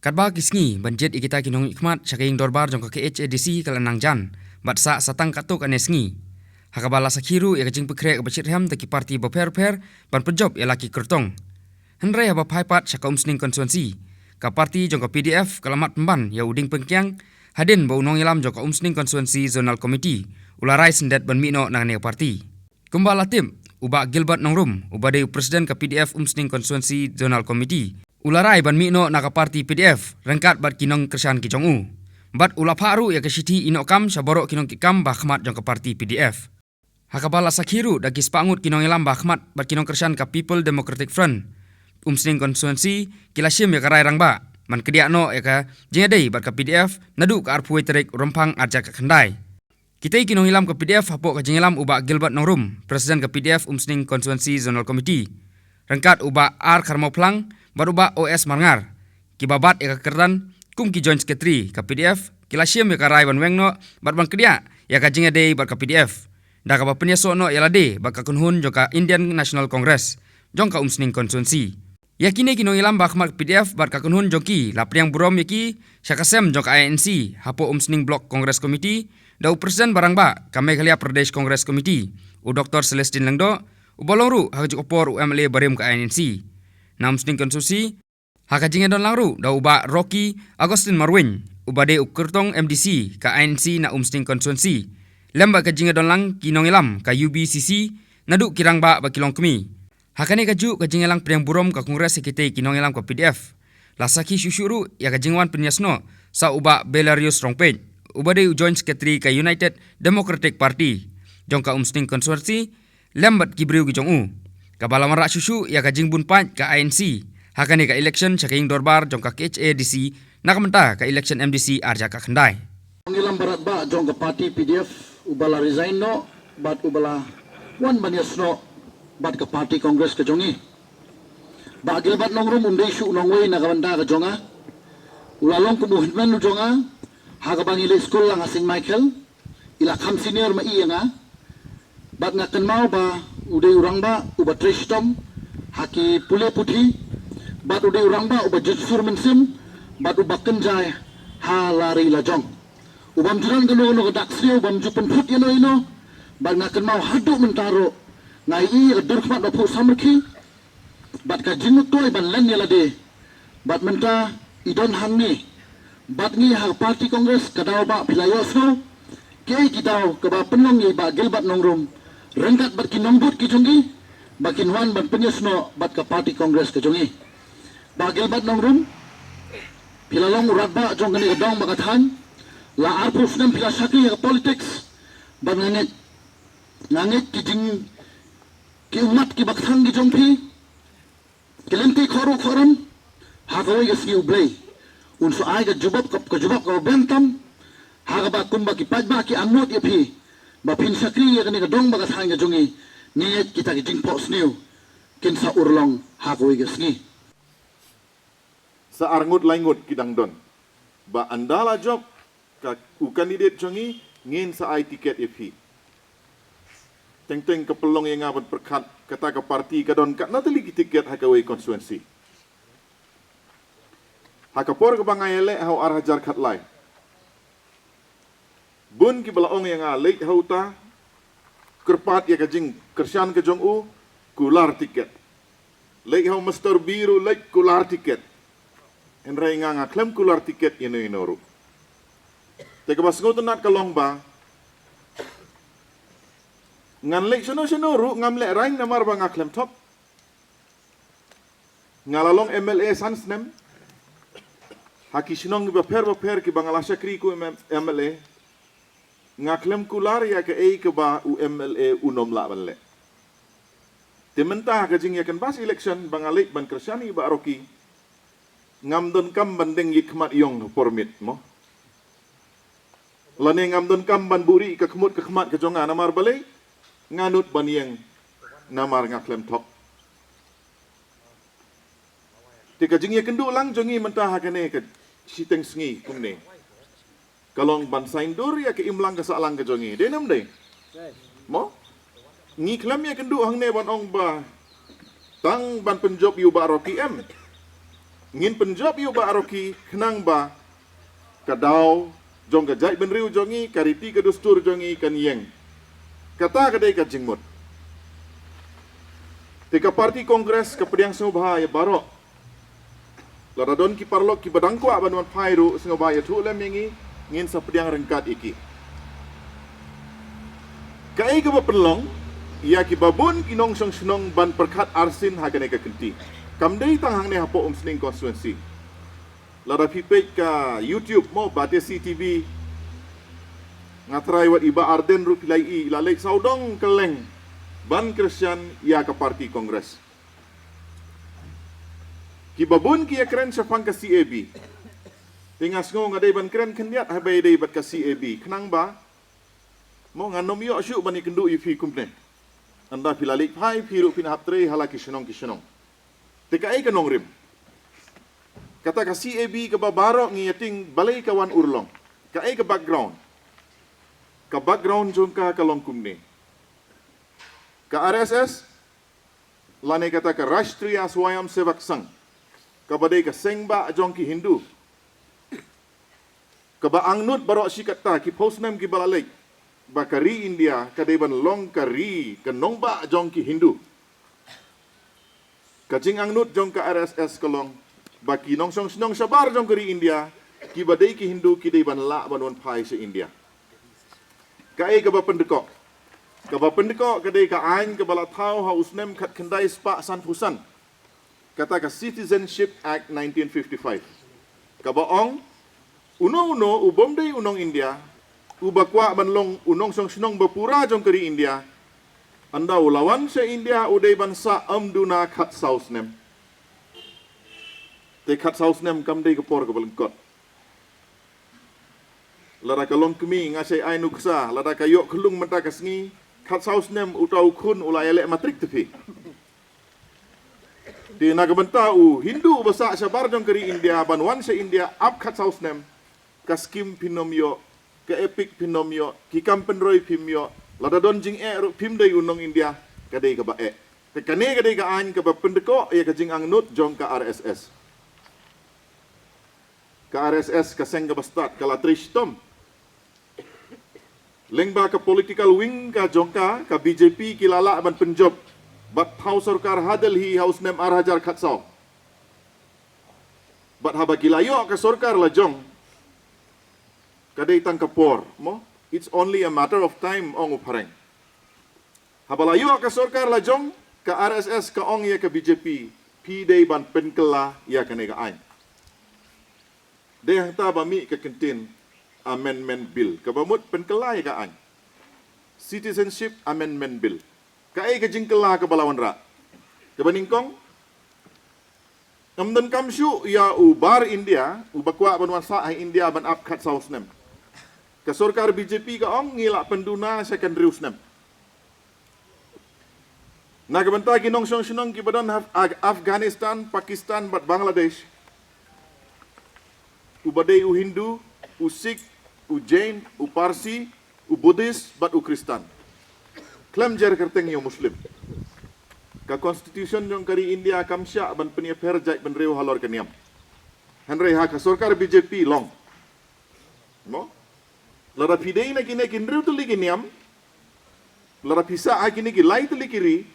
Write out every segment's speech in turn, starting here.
Kadba kisngi banjet ikita kinong ikmat sakaing dorbar jong ke HADC kalanang jan batsa satang katuk anesngi. Hakabala sakhiru ya kajing pekrek bacit ham taki parti baper-per ban pejob ya laki kertong. Henry haba phaipat saka umsning konstituensi. Ka parti jong ka PDF kalamat pemban ya uding pengkiang hadin ba unong ilam jong ka umsning konstituensi zonal committee ularai sendet ban mino nang ne parti. Kumbala tim uba Gilbert Nongrum ubade presiden ka PDF umsning konstituensi zonal committee. Ularai ban mino naka parti PDF rengkat bat kinong kersan kijong u. Bat ula paru ya kesiti inokam saborok kinong kikam bahmat jong ka parti PDF. Hakabala sakhiru dagi spangut kinong ilam bahmat bat kinong kersan ka People Democratic Front. Umsning konstituensi kilasim ya karai rangba. Man kediak no ya ka jengadei bat ka PDF nadu ka arpuai terik rompang arjak ka kendai. Kita kinong ilam ka PDF hapok ka jengilam uba Gilbert Nongrum, presiden ka PDF umsning konstituensi zonal committee. Rengkat uba R Karmoplang baruba OS Marngar, kibabat ya kerdan kum ki joint secretary ka PDF, kilasiam ya ka Raiban Wengno, bat bang kedia ya ka jingade bat ka PDF. Da ka penyeso no ya lade bat ka kunhun jong ka Indian National Congress, jong ka umsning konstituensi. Ya kini kinong ilam bahmat PDF bat ka kunhun jong ki lapriang burom yaki syakasem jong ka ANC, hapo umsning block Congress Committee, da presiden barang ba ka Meghalaya Pradesh Congress Committee, u Dr. Celestine Langdo, u bolongru hajik opor u MLA barim ka ANC. Nam sting konsusi hakajinge don langru da uba Rocky Agustin Marwin ubade ukertong MDC ka ANC na umsting konsuensi lemba kajinge don lang kinong ilam ka UBCC nadu kirang ba bakilong kemi hakane kaju kajinge lang priang burom ka kongres sekite kinong ilam ka PDF lasaki syusyuru ya kajingwan penyasno sa uba Belarius Rongpej ubade joint secretary ka United Democratic Party jong ka umsting konsuensi lembat kibriu ki jong u kabala marak susu ya ka jingbun pat ka ANC hakane ka election saking dorbar jong ka HADC nakamenta ka election MDC arja ka khandai ngilam barat ba jong ka parti PDF ubala resign no bat ubala wan banyas no bat ka parti congress ka jongi ba Gilbert Nongrum unde su nongwei nakamenta ka jonga ulalong kumuhitman no jonga hakabang ile school lang St. Michael ila kam senior ma iya bat ngaken mau ba uday urang ba uba tristom haki pule putih bat uday urang ba uba jetsur mensim bat uba kenjai ha lari lajong ubam juran gano no daksri ubam jupen put yano ino bat ngaken mau hadu mentaro ngai i durkhmat no pu samrki bat ka jinguk toy ban len yalade bat menta idon hangni bat ngi ha parti kongres kadaw ba pilayos no kei kitaw kaba penong i ba Gilbert Nongrum rengkat bat kinombut ki jongi bakin wan ban penyesno bat ka parti kongres ke jongi ba Gilbert Nongrum pilalong urat ba jong kani dong bakathan la arpus nem pila sakri ka politics ban nganget ki jing ki umat ki bakthang ki jongpi kelenti khoru khoram hagawai gas ki ublay unso ay ka jubab ka bentam hagaba kumba ki pajba ki amnot yapi bapin sakri ya kani kadong bagas hanga jongi niyet kita kijing pos niu kinsa urlong hakoi gesngi sa arngut laingut kidang don ba andala job ka u kandidat jongi ngin sa ai tiket ipi teng ke pelong yang ngabat perkat kata ke parti kadon kat natali ki tiket hakawai konstituensi hakapor ke bangayele hau arah jar kat lai bun ki balaong yang alik hauta kerpat ya kajing kersian ke jong u kular tiket lek hau master biru lek kular tiket en rai nga klem kular tiket ino inoru te ka basngo tunat kalong ba ngan lek sono ru ngam lek raing namar ba nga klem top ngalalong MLA sansnem haki sinong ba per ki bangala sakri ku MLA ngaklem kular ya ke ke ba UMLA unom la balle tementa ka jing yakan bas election bangalik ban kersyani ba roki ngam don kam bandeng yikmat yong permit mo lane ngam don kam ban buri ka kemut ka khmat ka jonga namar bale nganut ban yang namar ngaklem top tika jing yakan du lang jongi mentah hakane ka siteng sngi kumne kalong bansain dur ya ke imlang ke salang ke jongi denam deh mo ngi klam ya kendu hang ne ban ong ba tang ban penjob yu ba roki em ngin penjab yu ba aroki kenang ba kadau jong ka jai benriu jongi kariti ka dustur jongi kan yeng kata kadai ka jingmut tika parti kongres ka pediang sengobha ya barok ladadon ki parlok ki badangko abanwan phairu sengobha ya thu lem yangi ngin sa pediang rengkat iki kai ka ba penlong ia ki babun kinong song senong ban perkat arsin hagane ka kenti kamdei tang hang ne hapo sening konstituensi lada pipek ka YouTube mo Batesi TV ngatrai wat iba arden ru pilai i lalek saudong keleng ban Kristian ia ka parti kongres ki babun ki keren sapang ka CAB tingas ngo ngadai ban keren kendiat habai dei bat ka CAB kenang ba mo nganom yo syu bani kendu ifi kumple anda pilalik phai phiru pin haptre halaki senong tika ai kanong rim kata ka CAB ka babaro ngiyating balay kawan urlong ka ai ka background jong ka kalongkum ni ka RSS lane kata ka Rashtriya Swayam Sevak Sangh ka badai ka sengba jong ki Hindu ka ba angnut barok sikata ki postname ki balalek bakari India kadai ban long kari ka nongba jong ki Hindu kajing angnut jong ka RSS kalong baki nong song snong sabar jong kari India ki badai ki Hindu ki dei ban la banwan phai se India kai ka ba pendekok kadai ka ain ka bala thau ha usnem khat khandai spa san phusan kata ka Citizenship Act 1955 ka ba ong uno ubom dei unong India ubakwa banlong unong song snong bapura jong kari India anda ulawan se India udai bansa amduna khat sausnem te khat sausnem kam dei kapor ka balengkot lara kalong kemi ngasai ai nuksa lara kayok kelung mata kasngi khat sausnem utau kun ulai elek matrik tepi di nagabenta Hindu basa sabar jong kari India banwan se India up khat sausnem kaskim pinomyo ke epic pinomyo ki kampenroi pimyo lada don jing ru pim dei unong India kadai ka ba te kane kadai ka an ka ba pendeko ya ka jing angnut jong ka RSS ka seng ka bastat ka latrish tom lengba ka political wing ka jong ka BJP ki lala ban penjob bat thau sarkar hadal hi haus nem arhajar khatsau bat haba kilayo ka sarkar la jong kadai tang kapor mo it's only a matter of time ong upareng habalayo ka sarkar la jong ka RSS ka ong ya ka BJP pi dei ban penkela ya ka nega ain de hang ta ba mi ka kentin amendment bill ka bamut penkela ya ka ain Citizenship Amendment Bill ka ai ka jingkela ka balawan ra ka baningkong amdan kamsyu ya ubar India ubakwa banwan sa ai India ban up khat sausnem ka sarkar BJP ka ong ngila penduna secondary usnem nagabanta ginong song sinong ki badon Afghanistan Pakistan bat Bangladesh ubadai u Hindu u Sikh u Jain u Parsi u Buddhist bat u Kristan klem jer kerteng yo Muslim ka constitution jong kari India kamsya ban penia perjai ban reu halor kaniam henry ha ka sarkar BJP long mo lara pidei na kine kinreu tu liginiam lara pisa a kine ki lai tu likiri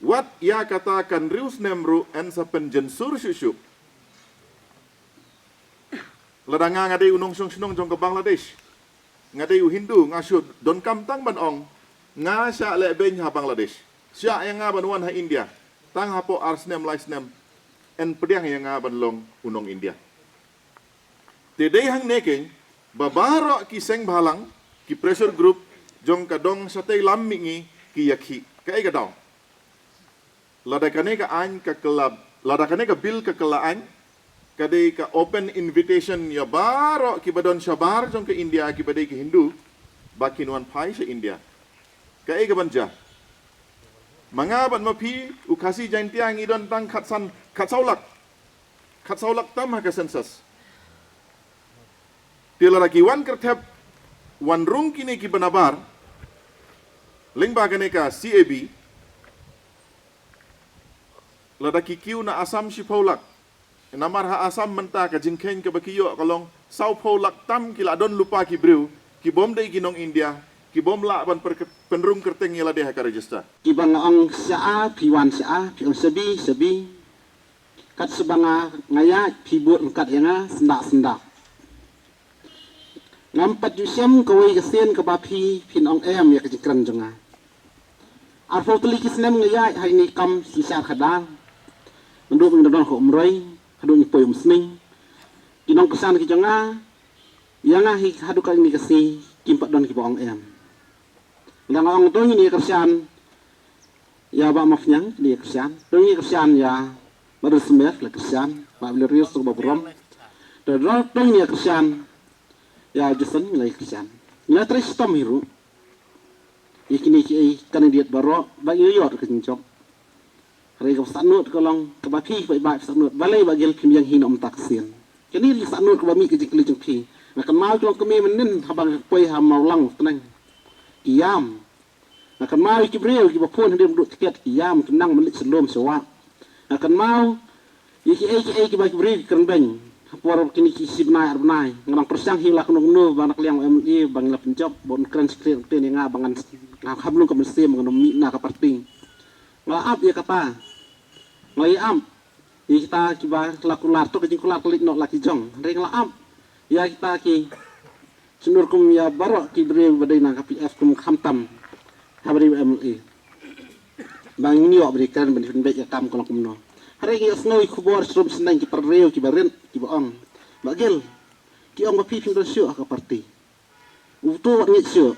wat ya kata kan rius nemru en sa penjensur syusyu lara ngadai unong song sinong jong ke Bangladesh ngadai u Hindu ngasud don kam tang ban ong ngasya le ben ha Bangladesh sya yang nga banwan ha India tang hapo arsnem laisnem en pediang yang nga banlong unong India tedei hang neking babaro ki seng balang ki pressure group jong kadong satay lammingi ki yakhi kai ka daw lada kane ka an ka club lada kane ka bill ka kelaan kadai ka open invitation ya baro ki badon sabar jong ke India ki badai ki Hindu bakin wan pai se India kai ka banja mangaban mapi ukasi jaintiang idon tang khat saulak tam ha ka census tila lagi wan kertep wan rung kini ki benabar lengba kene ka CAB lada ki kiu na asam si paulak Namar ha asam menta ka jingkeng ke bakiyo kalong sau po lak tam kila don lupa ki briu ki bom dei ginong India ki bom la ban penrung kerteng yala deh ka register. Kibang ang saa piwan saa piang sebi kat sebanga ngaya pibut kat yang sendak ngampat jusiam kawai kesen kebapi pin ong ya kejikran jonga arfo teli kisnem ngaya hari ni kam sisa khadal menduk mendon ko umroi hadu ni poyum sning kinong kesan ki jonga yang hi hadu ka ni kasi kimpat don ki bong Lang ang dong ni kersian ya ba mafnyang ni kersian dong ni kersian ya baru semer la kersian ba blerius to babrom dong ni kersian ya jusan ni kersian na tres tom hiru ikini ki kandidat baro ba yot ke jincok hari ka sanut kolong ka ba phi ba sanut balai ba gel kim yang hinom taksin kini li sanut ka ba mi ke jikli jeng phi na kan mau kolong kemi menin habang poi ha mau lang tenang Iyam, akan mau kibril kibapun hendak duduk tiket iyam kenang melik selom sewa. Akan mau iki kibril keren beng. Por kini kisi benai ngarang persang hilang kunung banak liang MI bang la penjob bon keren sekret ten nga bangan hablung ka mesti mengenum mina ka parting. Ngalaap ya kata. Ngaliam kita kiba lakular to kejing kular kelik nok laki jong. Ring ngalaap ya kita ki Sunur kum ya barok kibril badai nang KPF kum khamtam habari MLA bang ni ok berikan benefit baik ya kam kolong kum no hari ki asnoi khubor srum senang ki parreo ki baren ki baong bagel ki ong bapi pin sio ka parti uto ngi sio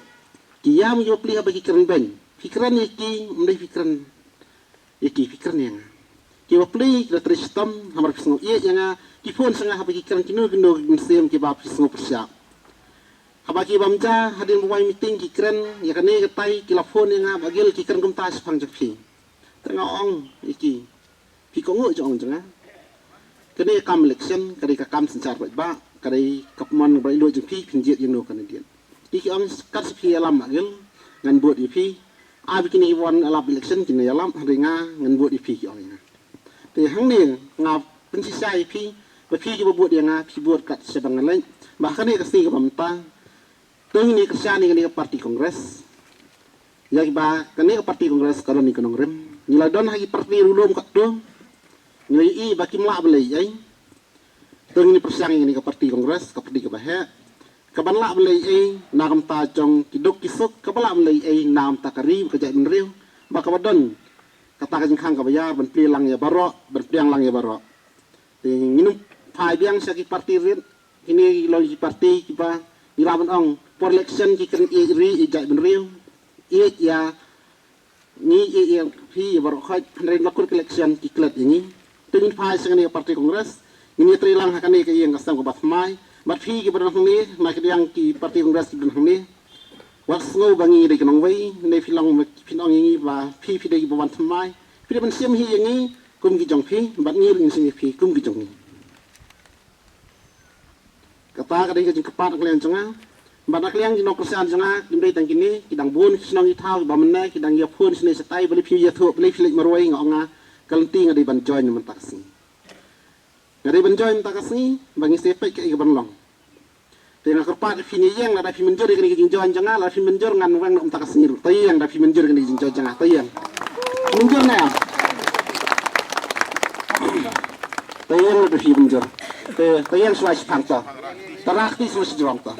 ki yam yo pli bagi keren bang pikiran ki mendai pikiran yang ki bapli ki tristam hamar pisngo ye yang ki phone sanga bagi keren kino sem ki bap pisngo persiap Habaki bamja hadin buai meeting kikren ya kane ketai kilafon yang bagil kikren kumta sepang jepi. Tengah ong iki. Pikongo jong jenga. Kane kam election kare ka kam sencar ba kare kapman bai lo jepi pinjit yang no kandian. Iki ong kat sepi alam bagil ngan buat jepi. Abi kini won alam election kini alam haringa ngan buat jepi ki ong. Te hang ni ngap pensisa jepi bepi ki buat yang pi buat kat sebang lain. Bahkan ni kasi ka bamta Tung ni kersian ni parti kongres. Ya ba kani parti kongres kalau ni kanong rem. Nila don hagi parti rulum kat tu. Nila i baki mla belai ai. Tung ni persiang ni parti kongres ka parti ka bahe. Kaban la belai ai nakam ta jong kidok kisuk kabala belai ai nam ta kari ka jai menriu. Ba ka badon kata ka jingkhang ka bayar ban pli lang ya baro ban pliang lang ya baro. Ting nginum pai biang sa ki parti rin. Ini lo parti kiba iraban ong for election ki kan ri ijai benriu ya ni yang pi baru khaj ren lakur election ki klat ini tin phai sang ni parti kongres ini trilang hakan ni ki yang kasam ko bat mai bat pi ki barang ni ma ki yang ki parti kongres ki benang ni was ngo bangi de kanong wei ne filang pinong ini ba pi de ki bawan mai pi de ban siam hi yang ni kum ki jong pi bat ni ring sing pi kum ki jong ni kata kadai ka jing kepat kalian cenga banak liang jino kersian cenga dimdai tang kini kidang bun kisnong itau ba menai kidang ya phone sini setai beli piu ya thu beli filik marwai ngonga kalenti ngadi ban join mentaksi ngadi ban join mentaksi bangi sepek ke ban long tengah kerpat fini yang ada fi menjur kini jing join cenga la fi menjur ngan wang mentaksi ni tayang da fi menjur kini jing join cenga tayang menjur na tayang da fi menjur tayang swai pangta tarakti swai jong ta